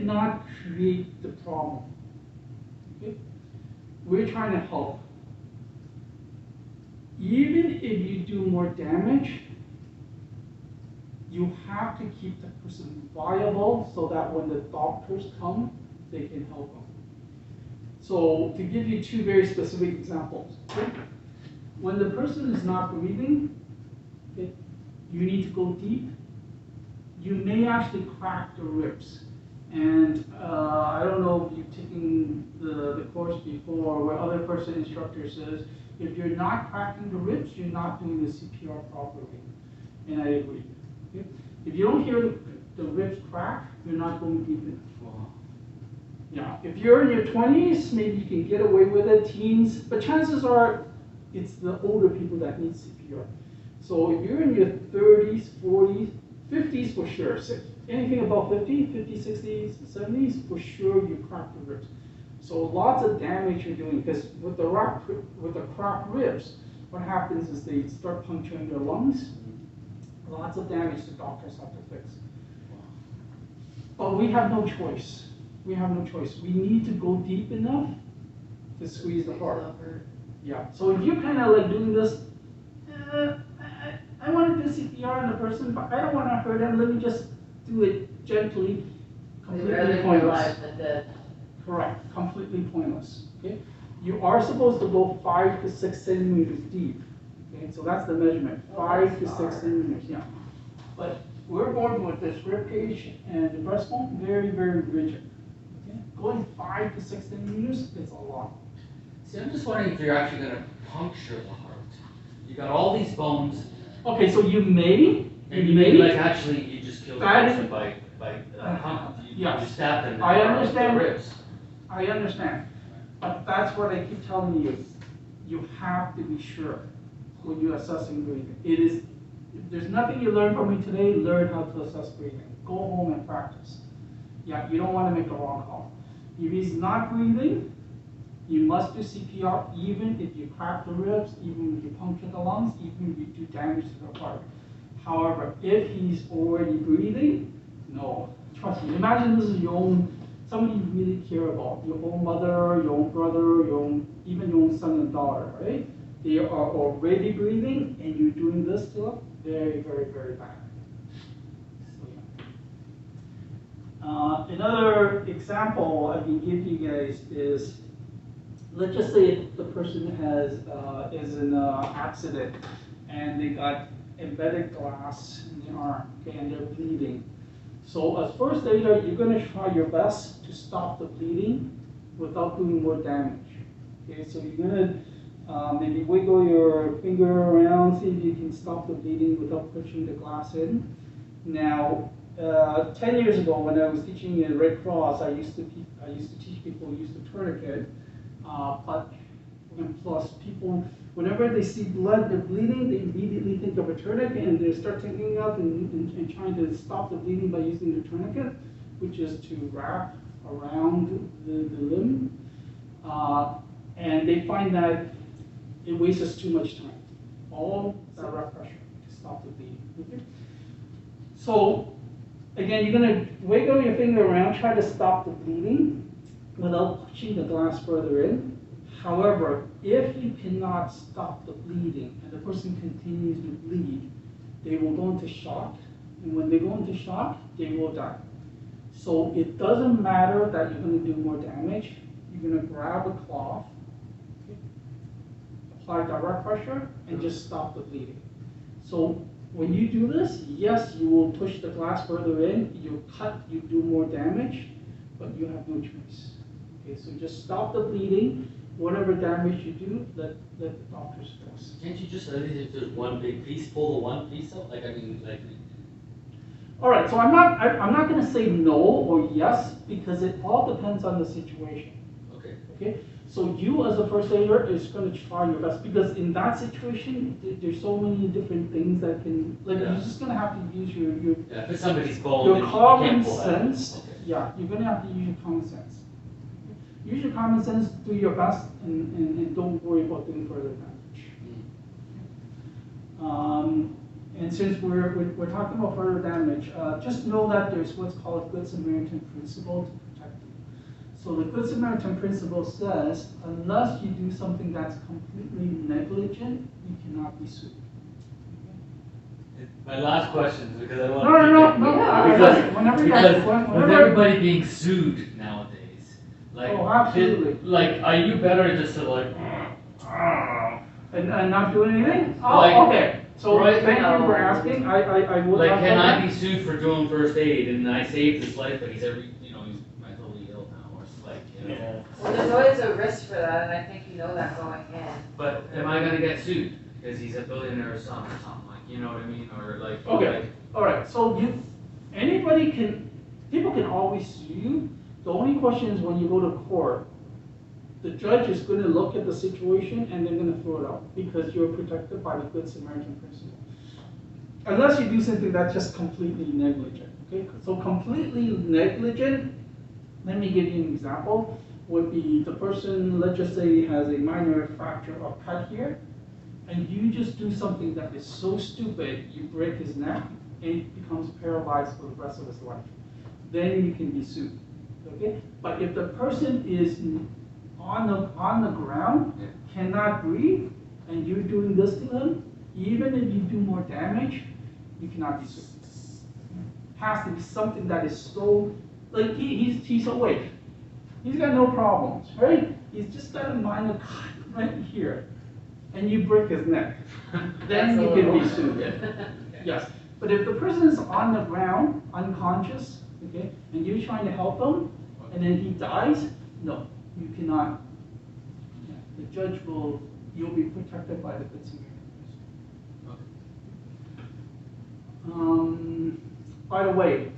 cannot create the problem. Okay? We're trying to help. Even if you do more damage, you have to keep the person viable so that when the doctors come, they can help them. So to give you two very specific examples, okay? When the person is not breathing, okay, you need to go deep. You may actually crack the ribs. And I don't know if you've taken the course before where other person instructor says, if you're not cracking the ribs, you're not doing the CPR properly. And I agree. Okay? If you don't hear the ribs crack, you're not going deep enough. Wow. Yeah, if you're in your 20s, maybe you can get away with it, teens, but chances are it's the older people that need CPR. So if you're in your 30s, 40s, 50s for sure, anything above 50, 60s, 70s, for sure you crack the ribs. So lots of damage you're doing, because with the cracked ribs, what happens is they start puncturing your lungs. Lots of damage the doctors have to fix. But we have no choice. We have no choice. We need to go deep enough to squeeze the heart. Yeah. So if you're kind of like doing this, I want to do CPR on the person, but I don't want to hurt them. Let me just do it gently. Completely pointless. Correct. Completely pointless. Okay. You are supposed to go 5 to 6 centimeters deep. Okay. So that's the measurement. 5 to 6 centimeters. Yeah. But we're born with this rib cage and the breastbone very, very rigid. Okay. Going 5 to 6 centimeters is a lot. See, I'm just wondering if you're actually going to puncture the heart. You got all these bones. Okay, so you may. And you may like actually you just kill the person by you yes. stab them. I understand. The ribs. I understand, but that's what I keep telling you. You have to be sure when you're assessing breathing. It is. If there's nothing you learn from me today, learn how to assess breathing. Go home and practice. Yeah, you don't want to make the wrong call. If he's not breathing, you must do CPR even if you crack the ribs, even if you puncture the lungs, even if you do damage to the heart. However, if he's already breathing, no. Trust me, imagine this is your own, somebody you really care about, your own mother, your own brother, even your own son and daughter, right? They are already breathing and you're doing this to them, very, very, very bad. So, yeah. Another example I can give you guys is, let's just say the person is in an accident and they got embedded glass in the arm, okay, and they're bleeding. So as first aider, you're going to try your best to stop the bleeding without doing more damage. Okay, so you're going to maybe wiggle your finger around, see if you can stop the bleeding without pushing the glass in. Now, 10 years ago, when I was teaching at Red Cross, I used to teach people use the tourniquet. And plus, people, whenever they see blood, they're bleeding, they immediately think of a tourniquet and they start taking up and trying to stop the bleeding by using the tourniquet, which is to wrap around the limb. And they find that it wastes too much time. All direct pressure to stop the bleeding. Okay? So, again, you're going to wiggle your finger around, try to stop the bleeding without pushing the glass further in. However, if you cannot stop the bleeding and the person continues to bleed, they will go into shock. And when they go into shock, they will die. So it doesn't matter that you're going to do more damage. You're going to grab a cloth, okay, apply direct pressure, and just stop the bleeding. So when you do this, yes, you will push the glass further in, you cut, you do more damage, but you have no choice. Okay, so just stop the bleeding. Whatever damage you do, let the doctors fix. Can't you just, if there's one big piece, pull the one piece out? All right, so I'm not going to say no or yes, because it all depends on the situation. Okay. Okay. So you as a first aider is going to try your best, because in that situation, there's so many different things that can, like, you're just going to have to use your if somebody's bone, your common sense. Okay. Yeah, you're going to have to use your common sense. Use your common sense, do your best, and don't worry about doing further damage. And since we're talking about further damage, just know that there's what's called Good Samaritan principle to protect you. So the Good Samaritan principle says, unless you do something that's completely negligent, you cannot be sued. My last question is because I don't want No. Because with everybody being sued nowadays, like, Oh, absolutely. like, are you better just to like, and not do anything? Oh, Like, okay. So right thank now- you for asking. I will like, talk can about I that. be sued for doing first aid and I saved his life, but he's he's mentally ill now, or it's like, you know. Well, there's always a risk for that, and I think you know that going in. But am I gonna get sued because he's a billionaire's son or something, like, you know what I mean, or like. Okay. All right. So people can always sue you. The only question is when you go to court, the judge is going to look at the situation and they're going to throw it out because you're protected by the Good Samaritan principle. Unless you do something that's just completely negligent. Okay. So completely negligent. Let me give you an example. Would be the person, let's just say, has a minor fracture or cut here, and you just do something that is so stupid, you break his neck, and he becomes paralyzed for the rest of his life. Then you can be sued. Okay? But if the person is on the ground, cannot breathe, and you're doing this to him, even if you do more damage, you cannot be sued. Has to be something that is so, like he's awake. He's got no problems, right? He's just got a minor cut right here, and you break his neck. Then you can be sued. Yes. But if the person is on the ground, unconscious, okay, and you're trying to help him, and then he dies, no, you cannot. Yeah, the judge you'll be protected by the Good Samaritan. By the way,